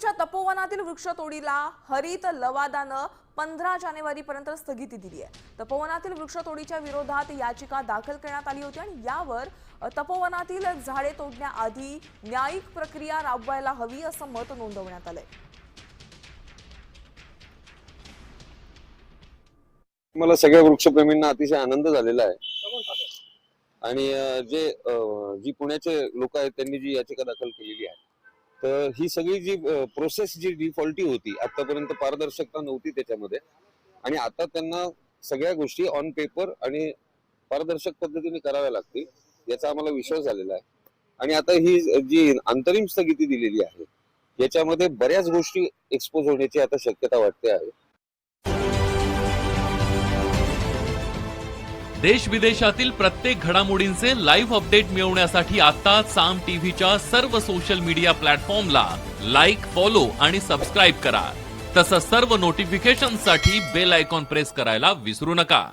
नाशिकच्या तपोवनातील वृक्षतोडीला हरित लवादानं 15 जानेवारीपर्यंत स्थगिती दिली आहे। तपोवनातील वृक्षतोडीच्या विरोधात याचिका दाखल करण्यात आली होती आणि यावर तपोवनातील झाडे तोडण्याआधी न्यायिक प्रक्रिया राबवायला हवी असं मत नोंदवण्यात आलंय। मला सगळ्या वृक्षप्रेमींना अतिशय आनंद झालेला आहे आणि जी पुण्याचे लोक आहेत त्यांनी जी याचिका दाखल केलेली आहे तर ही सगळी जी प्रोसेस जी डिफॉल्टी होती आतापर्यंत पारदर्शकता नव्हती त्याच्यामध्ये आणि आता त्यांना सगळ्या गोष्टी ऑन पेपर आणि पारदर्शक पद्धतीने कराव्या लागतील याचा आम्हाला विश्वास झालेला आहे। आणि आता ही जी अंतरिम स्थगिती दिलेली आहे याच्यामध्ये बऱ्याच गोष्टी एक्सपोज होण्याची आता शक्यता वाटते आहे। देश विदेशातील प्रत्येक घडामोडींचे लाईव्ह अपडेट मिळवण्यासाठी आता साम टीव्हीच्या सर्व सोशल मीडिया प्लॅटफॉर्मला लाईक, फॉलो आणि सबस्क्राईब करा। तसंच सर्व नोटिफिकेशनसाठी बेल आयकॉन प्रेस करायला विसरू नका।